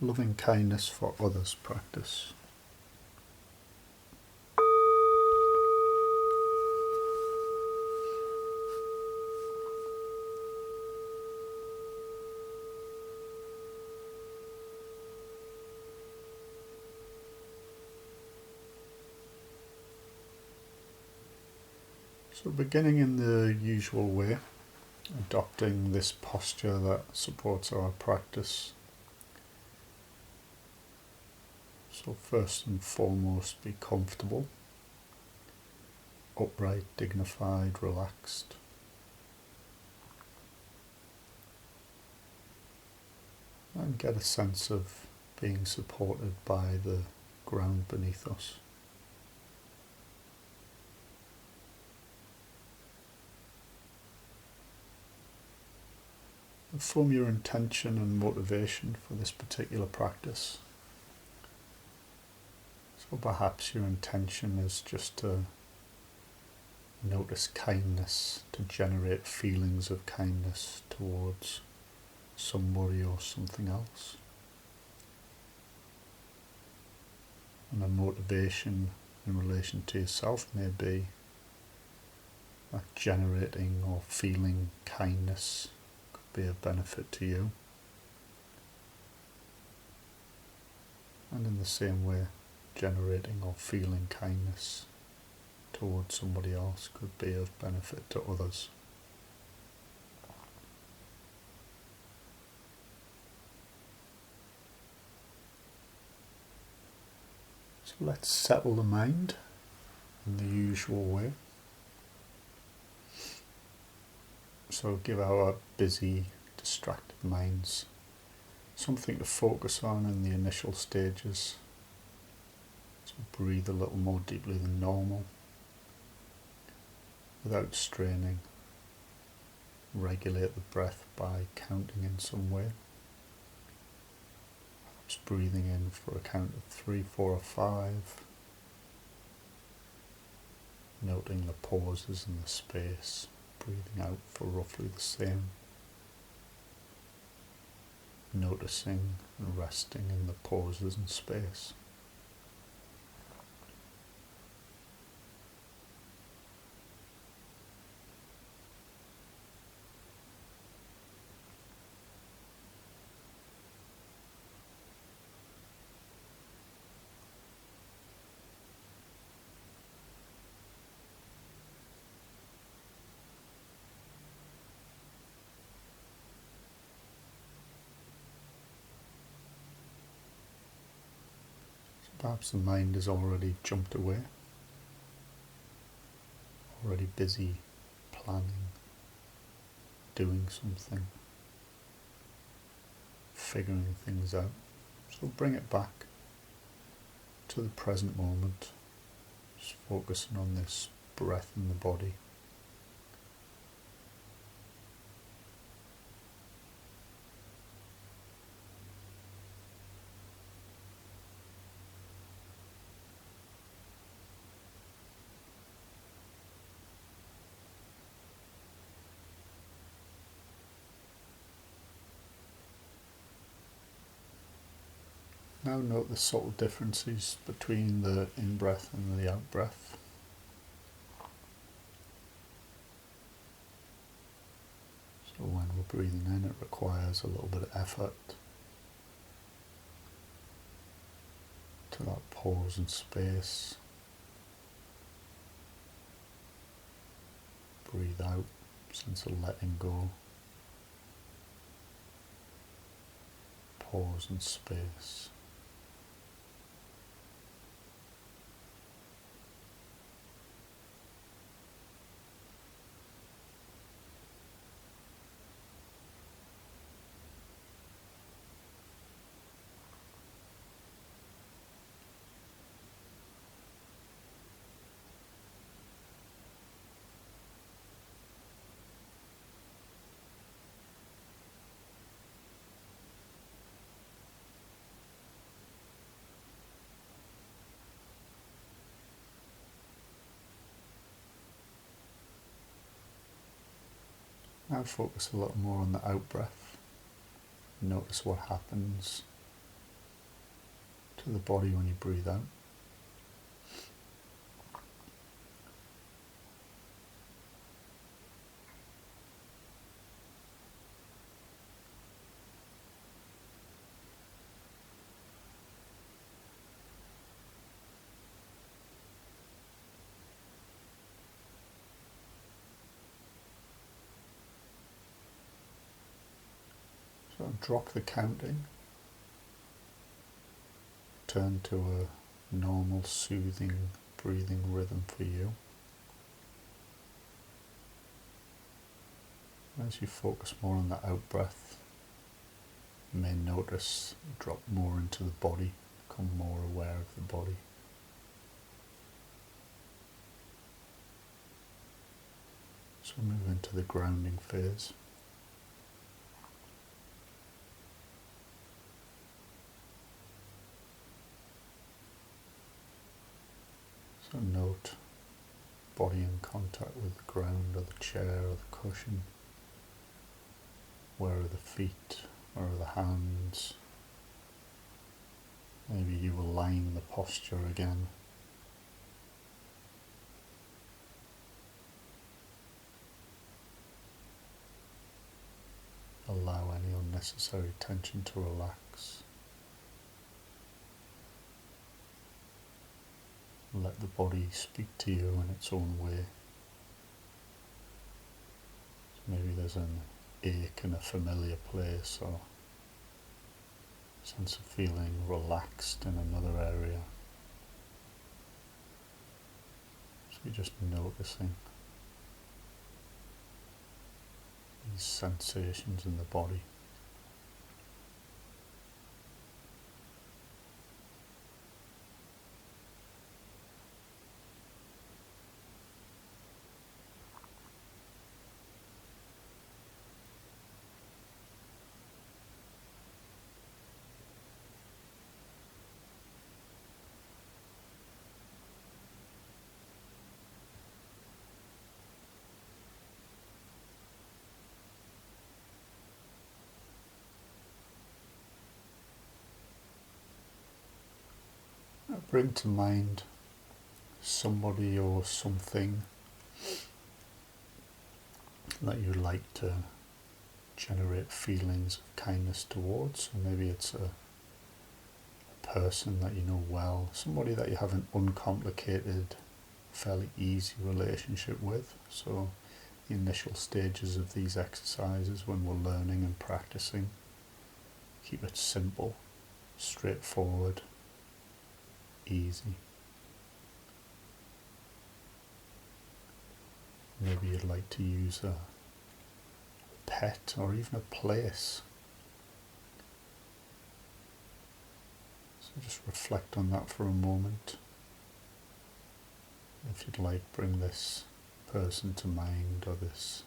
loving kindness for others practice. So beginning in the usual way, adopting this posture that supports our practice. So first and foremost, be comfortable, upright, dignified, relaxed. And get a sense of being supported by the ground beneath us. Form your intention and motivation for this particular practice. So perhaps your intention is just to notice kindness, to generate feelings of kindness towards somebody or something else. And a motivation in relation to yourself may be that generating or feeling kindness be of benefit to you, and in the same way generating or feeling kindness towards somebody else could be of benefit to others. So let's settle the mind in the usual way. So give our busy, distracted minds something to focus on in the initial stages. So breathe a little more deeply than normal, without straining. Regulate the breath by counting in some way. Perhaps breathing in for a count of 3, 4 or 5. Noting the pauses in the space. Breathing out for roughly the same. Noticing and resting in the pauses in space. Perhaps the mind has already jumped away, already busy planning, doing something, figuring things out. So bring it back to the present moment, just focusing on this breath in the body. Now note the subtle differences between the in-breath and the out-breath. So when we're breathing in, it requires a little bit of effort to that pause and space. Breathe out, sense of letting go. Pause and space. Now focus a little more on the out-breath. Notice what happens to the body when you breathe out. So drop the counting, turn to a normal, soothing breathing rhythm for you. As you focus more on the out breath, you may notice you drop more into the body, become more aware of the body. So move into the grounding phase. So note body in contact with the ground or the chair or the cushion. Where are the feet? Where are the hands? Maybe you align the posture again. Allow any unnecessary tension to relax. Let the body speak to you in its own way. Maybe there's an ache in a familiar place, or a sense of feeling relaxed in another area. So you're just noticing these sensations in the body. Bring to mind somebody or something that you'd like to generate feelings of kindness towards. So maybe it's a person that you know well, somebody that you have an uncomplicated, fairly easy relationship with. So the initial stages of these exercises when we're learning and practicing, keep it simple, straightforward, easy. Maybe you'd like to use a pet or even a place. So just reflect on that for a moment. If you'd like, bring this person to mind or this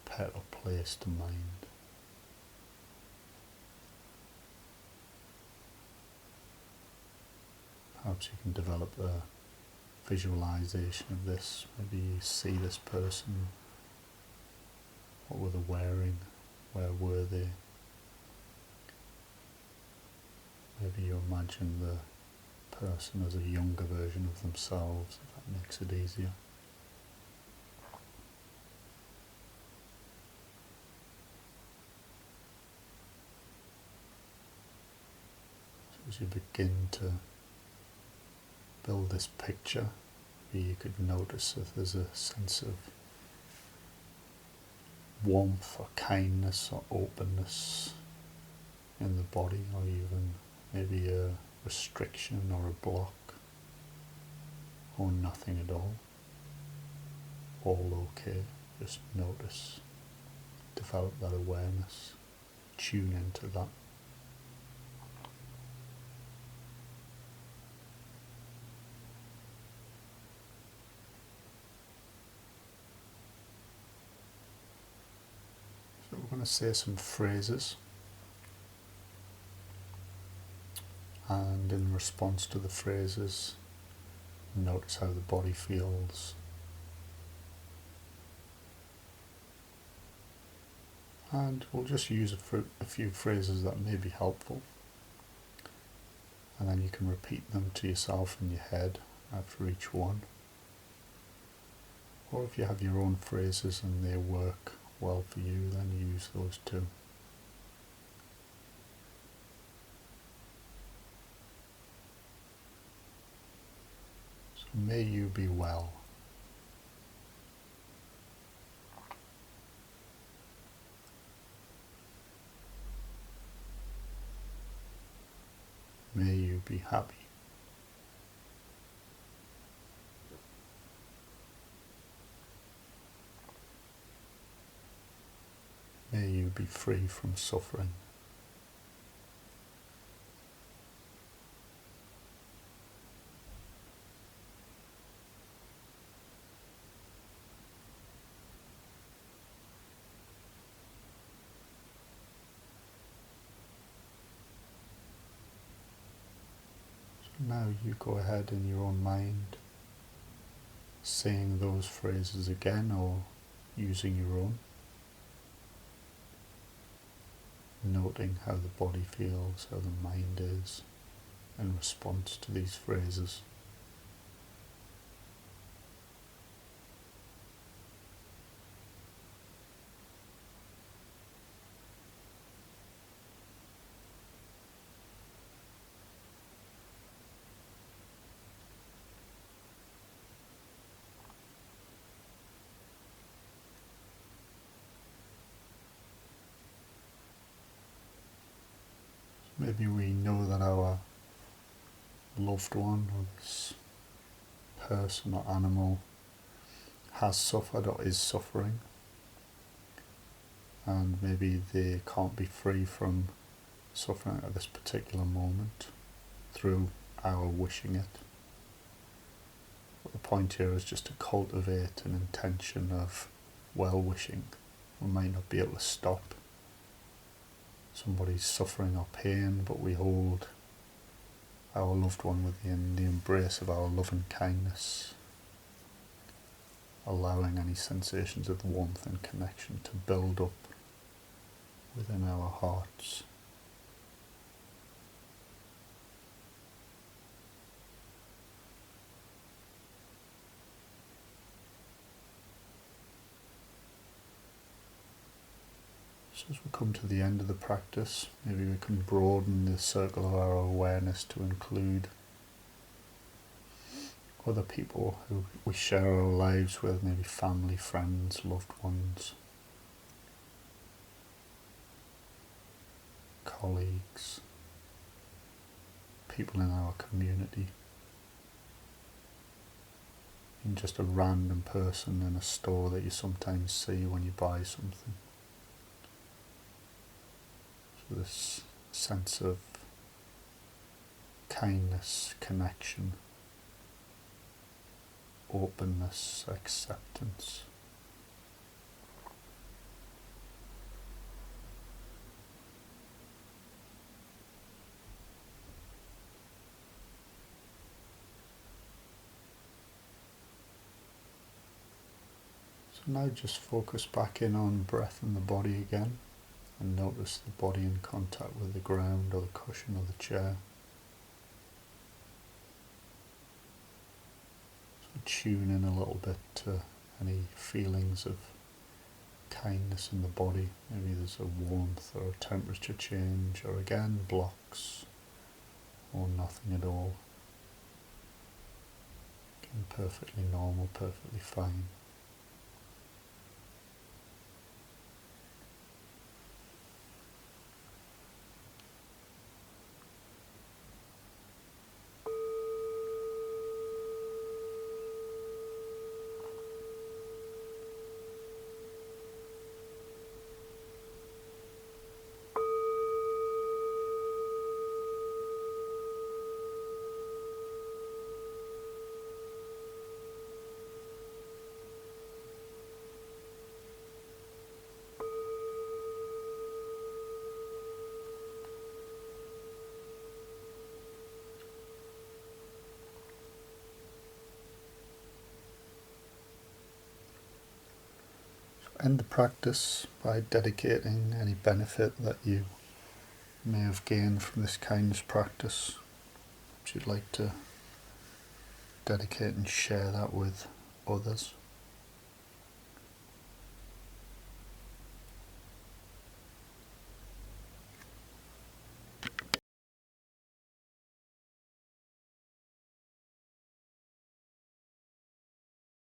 pet or place to mind. Perhaps you can develop a visualization of this. Maybe you see this person. What were they wearing? Where were they? Maybe you imagine the person as a younger version of themselves, if that makes it easier. So as you begin to build this picture, maybe you could notice if there's a sense of warmth or kindness or openness in the body, or even maybe a restriction or a block, or nothing at all. All okay. Just notice, develop that awareness, tune into that. So we're going to say some phrases, and in response to the phrases, notice how the body feels. And we'll just use a few phrases that may be helpful. and then you can repeat them to yourself in your head after each one. Or if you have your own phrases and they work well for you, then use those too. So may you be well. May you be happy. May you be free from suffering. So now you go ahead in your own mind, saying those phrases again or using your own. Noting how the body feels, how the mind is in response to these phrases. Maybe we know that our loved one or this person or animal has suffered or is suffering, and maybe they can't be free from suffering at this particular moment through our wishing it. But the point here is just to cultivate an intention of well-wishing. We might not be able to stop somebody's suffering or pain, but we hold our loved one within the embrace of our love and kindness, allowing any sensations of warmth and connection to build up within our hearts. So as we come to the end of the practice, maybe we can broaden the circle of our awareness to include other people who we share our lives with, maybe family, friends, loved ones, colleagues, people in our community, and just a random person in a store that you sometimes see when you buy something. So this sense of kindness, connection, openness, acceptance. So now just focus back in on breath and the body again, and notice the body in contact with the ground or the cushion or the chair. So tune in a little bit to any feelings of kindness in the body. Maybe there's a warmth or a temperature change, or again blocks, or nothing at all. Again, perfectly normal, perfectly fine. End the practice by dedicating any benefit that you may have gained from this kindness practice you'd like to dedicate and share that with others.